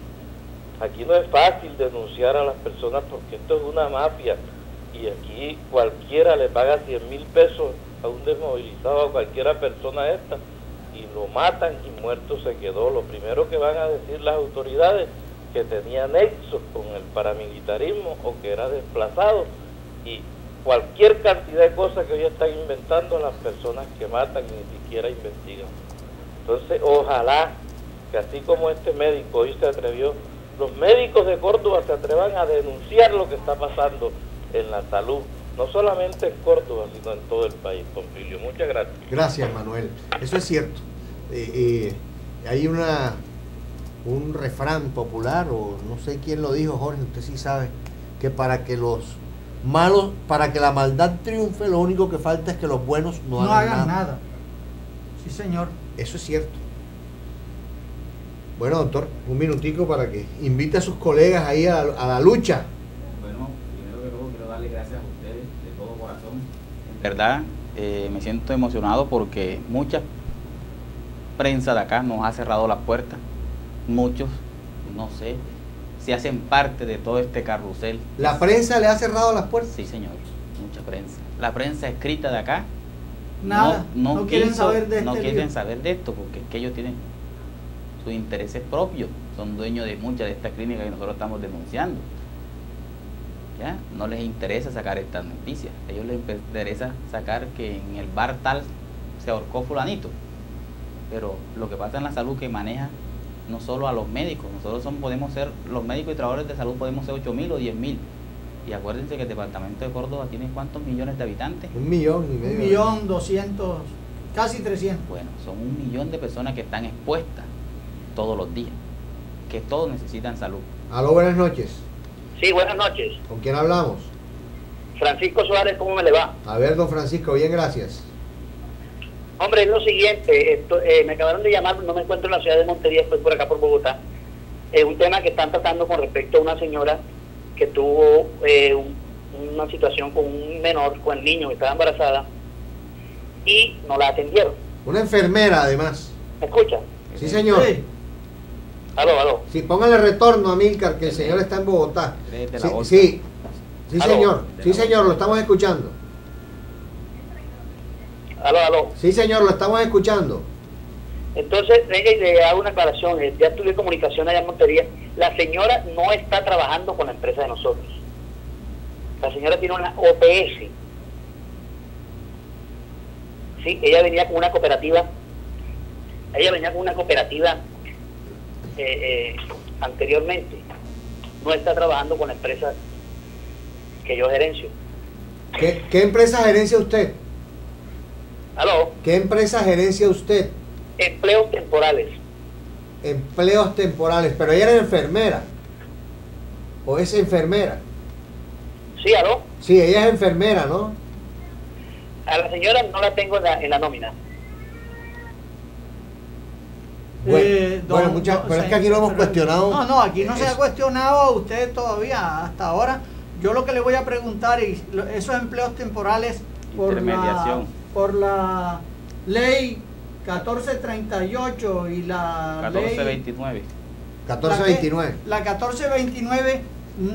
[SPEAKER 5] denunciar a las personas porque esto es una mafia y aquí cualquiera le paga 100,000 pesos a un desmovilizado, a cualquiera persona esta, y lo matan y muerto se quedó. Lo primero que van a decir las autoridades que tenía nexos con el paramilitarismo o que era desplazado, y cualquier cantidad de cosas que hoy están inventando a las personas que matan y ni siquiera investigan. Entonces ojalá que así como este médico hoy se atrevió, los médicos de Córdoba se atrevan a denunciar lo que está pasando en la salud, no solamente en Córdoba, sino en todo el país, Pompilio. Muchas gracias.
[SPEAKER 1] Gracias, Manuel. Eso es cierto. Hay un refrán popular, o no sé quién lo dijo, Jorge, usted sí sabe, que para que la maldad triunfe, lo único que falta es que los buenos no hagan nada.
[SPEAKER 2] Sí, señor.
[SPEAKER 1] Eso es cierto. Bueno, doctor, un minutico para que invite a sus colegas ahí a la lucha.
[SPEAKER 3] Bueno, primero que todo quiero darle gracias a ustedes de todo corazón. En verdad, me siento emocionado porque mucha prensa de acá nos ha cerrado las puertas. Muchos, no sé, se hacen parte de todo este carrusel.
[SPEAKER 1] ¿La prensa le ha cerrado las puertas?
[SPEAKER 3] Sí, señor, mucha prensa. La prensa escrita de acá
[SPEAKER 2] Nada, no quieren saber de
[SPEAKER 3] no
[SPEAKER 2] este
[SPEAKER 3] quieren
[SPEAKER 2] lío.
[SPEAKER 3] saber de esto porque es que ellos tienen sus intereses propios, son dueños de muchas de estas clínicas que nosotros estamos denunciando. ¿Ya? No les interesa sacar estas noticias, a ellos les interesa sacar que en el bar tal se ahorcó fulanito, pero lo que pasa en la salud que maneja no solo a los médicos, nosotros podemos ser, los médicos y trabajadores de salud podemos ser 8,000 o 10,000. Y acuérdense que el departamento de Córdoba tiene ¿cuántos millones de habitantes?
[SPEAKER 1] 1,5 millones.
[SPEAKER 2] 1.200.000, casi 300.
[SPEAKER 3] Bueno, son 1 millón de personas que están expuestas todos los días, que todos necesitan salud.
[SPEAKER 1] Aló, buenas noches.
[SPEAKER 4] Sí, buenas noches.
[SPEAKER 1] ¿Con quién hablamos?
[SPEAKER 4] Francisco Suárez, ¿cómo me le va?
[SPEAKER 1] A ver, don Francisco, bien, gracias.
[SPEAKER 4] Hombre, es lo siguiente, me acabaron de llamar, no me encuentro en la ciudad de Montería, estoy por acá por Bogotá. Es un tema que están tratando con respecto a una señora que tuvo una situación con un menor, con el niño que estaba embarazada, y no la atendieron.
[SPEAKER 1] Una enfermera, además.
[SPEAKER 4] ¿Me escucha?
[SPEAKER 1] Sí, señor.
[SPEAKER 2] Sí.
[SPEAKER 4] Aló.
[SPEAKER 1] Sí, póngale retorno a Milcar, que el señor está en Bogotá.
[SPEAKER 3] Créete
[SPEAKER 1] Sí,
[SPEAKER 3] la bolsa.
[SPEAKER 1] sí, sí,
[SPEAKER 4] Aló.
[SPEAKER 1] señor. Sí, señor, lo estamos escuchando.
[SPEAKER 4] Aló.
[SPEAKER 1] Sí, señor, lo estamos escuchando.
[SPEAKER 4] Entonces, venga y le hago una aclaración. Ya tuve comunicación allá en Montería. La señora no está trabajando con la empresa de nosotros. La señora tiene una OPS. Sí, ella venía con una cooperativa
[SPEAKER 6] anteriormente, no está trabajando con la empresa que yo gerencio.
[SPEAKER 1] ¿Qué empresa gerencia usted?
[SPEAKER 6] ¿Aló?
[SPEAKER 1] ¿Qué empresa gerencia usted?
[SPEAKER 6] Empleos temporales.
[SPEAKER 1] Empleos temporales, pero ella era enfermera. ¿O es enfermera?
[SPEAKER 6] Sí, ¿aló?
[SPEAKER 1] Sí, ella es enfermera, ¿no?
[SPEAKER 6] A la señora no la tengo en la nómina.
[SPEAKER 1] Pero es que aquí lo hemos cuestionado.
[SPEAKER 2] No, aquí no se ha cuestionado a usted todavía hasta ahora. Yo lo que le voy a preguntar es esos empleos temporales por la ley 1438 y la
[SPEAKER 3] 1429.
[SPEAKER 1] 1429.
[SPEAKER 2] La 1429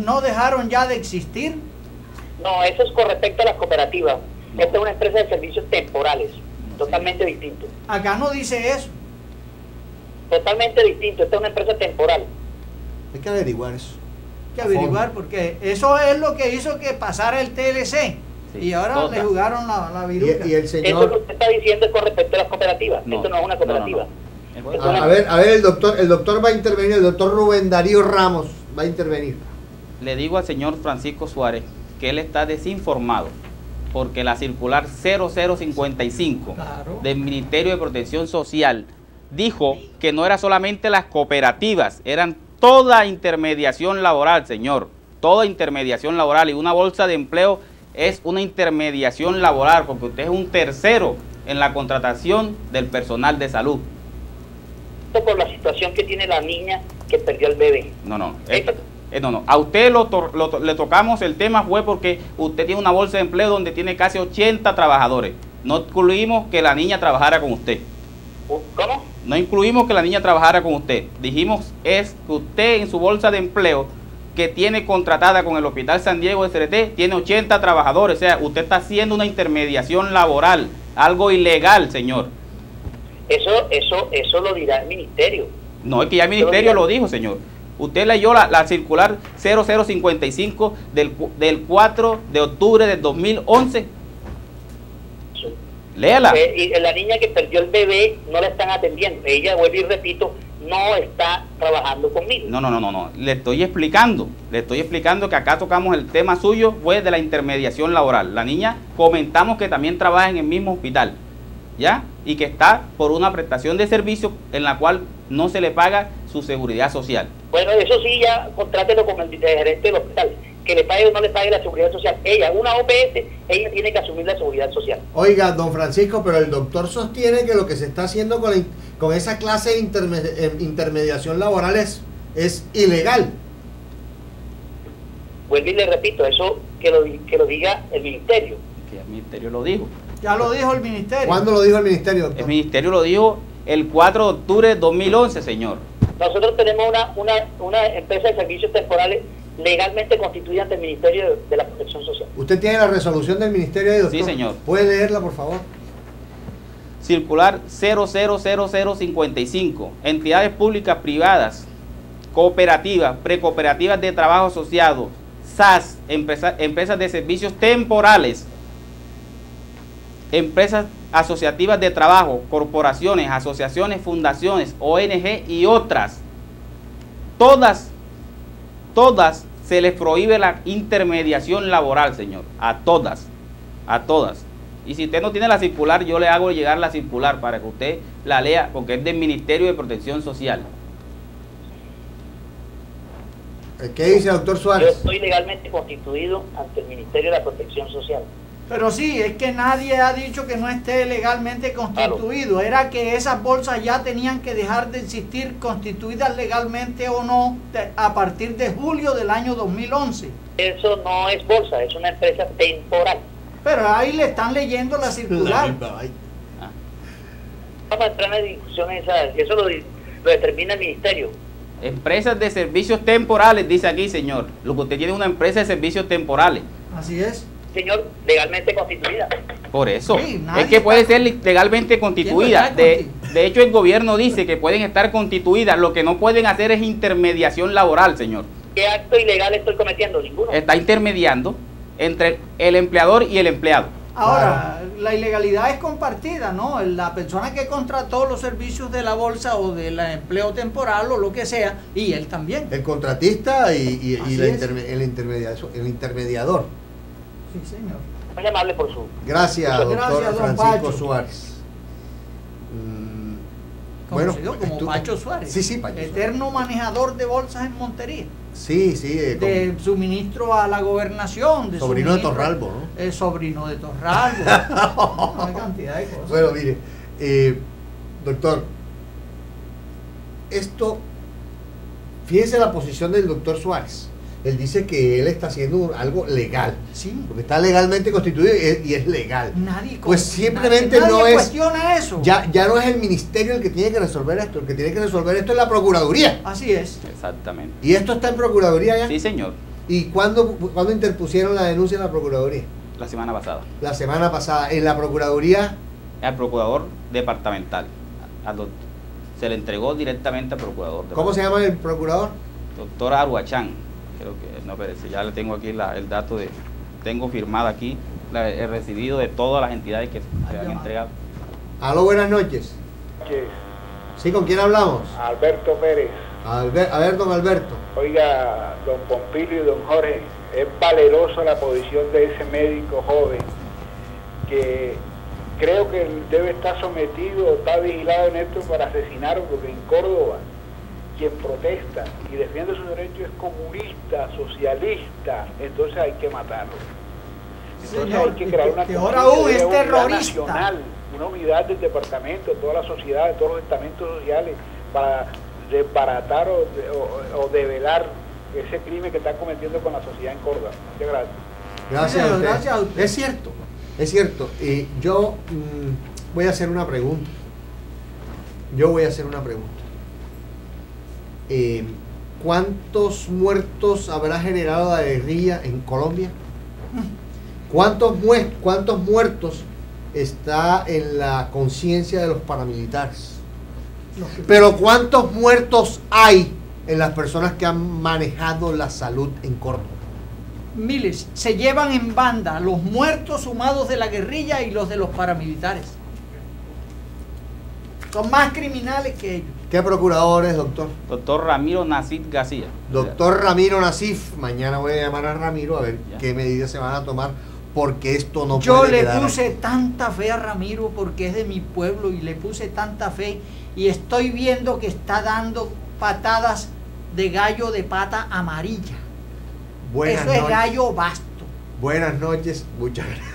[SPEAKER 2] no dejaron ya de existir.
[SPEAKER 6] No, eso es con respecto a las cooperativas. Esta es una empresa de servicios temporales, totalmente distinto.
[SPEAKER 2] Acá no dice eso.
[SPEAKER 6] Totalmente distinto, esta es una empresa temporal.
[SPEAKER 1] Hay que averiguar eso.
[SPEAKER 2] Hay que averiguar porque eso es lo que hizo que pasara el TLC.
[SPEAKER 3] Sí,
[SPEAKER 2] y ahora le jugaron la viruca.
[SPEAKER 1] Y el
[SPEAKER 6] Eso que
[SPEAKER 1] señor...
[SPEAKER 6] usted está diciendo es con respecto a las cooperativas. Esto no es una cooperativa.
[SPEAKER 1] A ver, el doctor va a intervenir, el doctor Rubén Darío Ramos va a intervenir.
[SPEAKER 3] Le digo al señor Francisco Suárez que él está desinformado, porque la circular 0055 del Ministerio de Protección Social dijo que no era solamente las cooperativas, eran toda intermediación laboral, señor, toda intermediación laboral, y una bolsa de empleo es una intermediación laboral, porque usted es un tercero en la contratación del personal de salud.
[SPEAKER 6] Por la situación que tiene la niña que perdió el bebé.
[SPEAKER 3] No. A usted le tocamos el tema fue porque usted tiene una bolsa de empleo donde tiene casi 80 trabajadores. No incluimos que la niña trabajara con usted.
[SPEAKER 6] ¿Cómo?
[SPEAKER 3] No incluimos que la niña trabajara con usted. Dijimos es que usted en su bolsa de empleo que tiene contratada con el Hospital San Diego de CRT tiene 80 trabajadores. O sea, usted está haciendo una intermediación laboral, algo ilegal, señor.
[SPEAKER 6] Eso lo dirá el ministerio.
[SPEAKER 3] No, es que ya el ministerio lo dijo, señor. Usted leyó la circular 0055 del 4 de octubre del 2011.
[SPEAKER 6] Sí.
[SPEAKER 3] Léala.
[SPEAKER 6] Y la niña que perdió el bebé no la están atendiendo. Ella, vuelvo y repito, no está trabajando conmigo.
[SPEAKER 3] No. Le estoy explicando que acá tocamos el tema suyo, fue de la intermediación laboral. La niña comentamos que también trabaja en el mismo hospital, ¿ya? Y que está por una prestación de servicio en la cual no se le paga su seguridad social.
[SPEAKER 6] Bueno, eso sí, ya contrátelo con el gerente del hospital, que le pague o no le pague la seguridad social. Ella, una OPS, ella tiene que asumir la seguridad social.
[SPEAKER 1] Oiga, don Francisco, pero el doctor sostiene que lo que se está haciendo con esa clase de intermediación laboral es ilegal.
[SPEAKER 6] Vuelvo y le repito, eso que lo diga el ministerio.
[SPEAKER 3] Que el ministerio lo dijo.
[SPEAKER 2] Ya lo dijo el ministerio.
[SPEAKER 1] ¿Cuándo lo dijo el ministerio, doctor?
[SPEAKER 3] El ministerio lo dijo el 4 de octubre de 2011, señor.
[SPEAKER 6] Nosotros tenemos una empresa de servicios temporales legalmente constituida ante el Ministerio de la Protección Social.
[SPEAKER 1] ¿Usted tiene la resolución del ministerio ahí, doctor?
[SPEAKER 3] Sí, señor.
[SPEAKER 1] ¿Puede leerla, por favor?
[SPEAKER 3] Circular 000055. Entidades públicas privadas, cooperativas, precooperativas de trabajo asociado, SAS, empresas de servicios temporales, empresas asociativas de trabajo, corporaciones, asociaciones, fundaciones, ONG y otras. Todas se les prohíbe la intermediación laboral, señor. A todas. Y si usted no tiene la circular, yo le hago llegar la circular para que usted la lea, porque es del Ministerio de Protección Social.
[SPEAKER 1] ¿Qué dice, doctor Suárez?
[SPEAKER 6] Yo estoy legalmente constituido ante el Ministerio de la Protección Social.
[SPEAKER 2] Pero sí, es que nadie ha dicho que no esté legalmente constituido. Era que esas bolsas ya tenían que dejar de existir constituidas legalmente o no a partir de julio del año 2011.
[SPEAKER 6] Eso no es bolsa, es una empresa temporal.
[SPEAKER 2] Pero ahí le están leyendo la circular.
[SPEAKER 6] Vamos a entrar en discusión esa, eso lo determina el ministerio.
[SPEAKER 3] Empresas de servicios temporales, dice aquí, señor. Lo que usted tiene es una empresa de servicios temporales.
[SPEAKER 2] Así es.
[SPEAKER 6] Señor, legalmente constituida.
[SPEAKER 3] Por eso,
[SPEAKER 2] sí,
[SPEAKER 3] es que puede ser legalmente constituida. De hecho, el gobierno dice que pueden estar constituidas. Lo que no pueden hacer es intermediación laboral, señor.
[SPEAKER 6] ¿Qué acto ilegal estoy cometiendo? Ninguno.
[SPEAKER 3] Está intermediando entre el empleador y el empleado.
[SPEAKER 2] Ahora, la ilegalidad es compartida, ¿no? La persona que contrató los servicios de la bolsa o del empleo temporal o lo que sea, y él también.
[SPEAKER 1] El contratista y
[SPEAKER 2] Así
[SPEAKER 1] la
[SPEAKER 2] es.
[SPEAKER 1] el intermediador.
[SPEAKER 2] Sí, señor.
[SPEAKER 6] Muy amable por su...
[SPEAKER 1] Gracias, doctor
[SPEAKER 2] Gracias, don
[SPEAKER 1] Francisco
[SPEAKER 2] Pacho.
[SPEAKER 1] Suárez. Bueno,
[SPEAKER 2] Conocido como
[SPEAKER 1] estu-
[SPEAKER 2] Pacho Suárez.
[SPEAKER 1] Sí, sí, Pacho Suárez.
[SPEAKER 2] Eterno manejador de bolsas en Montería.
[SPEAKER 1] Sí,
[SPEAKER 2] De suministro a la gobernación.
[SPEAKER 1] sobrino de
[SPEAKER 2] suministro-
[SPEAKER 1] Torralbo, ¿no?
[SPEAKER 2] Sobrino de Torralbo. Una cantidad de cosas.
[SPEAKER 1] Bueno, mire, doctor, esto, fíjese la posición del doctor Suárez. Él dice que él está haciendo algo legal,
[SPEAKER 2] Sí.
[SPEAKER 1] porque está legalmente constituido y es legal.
[SPEAKER 2] Nadie,
[SPEAKER 1] Pues simplemente
[SPEAKER 2] nadie
[SPEAKER 1] no es-
[SPEAKER 2] cuestiona eso.
[SPEAKER 1] Ya no es el ministerio el que tiene que resolver esto, el que tiene que resolver esto es la Procuraduría.
[SPEAKER 2] Así es.
[SPEAKER 3] Exactamente.
[SPEAKER 1] Y esto está en Procuraduría ya.
[SPEAKER 3] Sí, señor.
[SPEAKER 1] ¿Y cuándo interpusieron la denuncia en la Procuraduría?
[SPEAKER 3] La semana pasada.
[SPEAKER 1] La semana pasada. En la Procuraduría,
[SPEAKER 3] Al procurador departamental. Se le entregó directamente al procurador.
[SPEAKER 1] ¿cómo se llama el procurador?
[SPEAKER 3] Doctor Aruachán. Creo que, no, espérese, ya le tengo aquí el dato de, tengo firmado aquí el recibido de todas las entidades que se han entregado.
[SPEAKER 1] Aló, buenas noches. Sí, ¿con quién hablamos?
[SPEAKER 4] Alberto Pérez.
[SPEAKER 1] A ver, don Alberto.
[SPEAKER 4] Oiga, don Pompilio y don Jorge, es valerosa la posición de ese médico joven que creo que debe estar sometido, está vigilado en esto para asesinarlo, porque en Córdoba quien protesta y defiende sus derechos es comunista, socialista, entonces hay que matarlo. Entonces
[SPEAKER 2] Señor,
[SPEAKER 4] hay que crear una
[SPEAKER 2] peor aún, es
[SPEAKER 4] una unidad
[SPEAKER 2] terrorista.
[SPEAKER 4] nacional, una unidad del departamento, de toda la sociedad, de todos los estamentos sociales, para desbaratar o develar ese crimen que están cometiendo con la sociedad en Córdoba. Muchas gracias.
[SPEAKER 1] Gracias a usted.
[SPEAKER 2] Gracias a usted.
[SPEAKER 1] Es cierto. Yo voy a hacer una pregunta. ¿Cuántos muertos habrá generado la guerrilla en Colombia? ¿Cuántos muertos está en la conciencia de los paramilitares? Pero ¿cuántos muertos hay en las personas que han manejado la salud en Córdoba?
[SPEAKER 2] Miles, se llevan en banda los muertos sumados de la guerrilla y los de los paramilitares. Son más criminales que ellos.
[SPEAKER 1] ¿Qué procurador es, doctor?
[SPEAKER 3] Doctor Ramiro Nasif García.
[SPEAKER 1] Doctor Ramiro Nasif. Mañana voy a llamar a Ramiro a ver
[SPEAKER 3] Ya.
[SPEAKER 1] qué medidas se van a tomar, porque esto no
[SPEAKER 2] Yo
[SPEAKER 1] puede
[SPEAKER 2] le
[SPEAKER 1] quedar
[SPEAKER 2] puse
[SPEAKER 1] así.
[SPEAKER 2] tanta fe a Ramiro porque es de mi pueblo y le puse tanta fe y estoy viendo que está dando patadas de gallo de pata amarilla.
[SPEAKER 1] Buenas
[SPEAKER 2] Eso es
[SPEAKER 1] noches.
[SPEAKER 2] gallo basto.
[SPEAKER 1] Buenas noches, muchas gracias.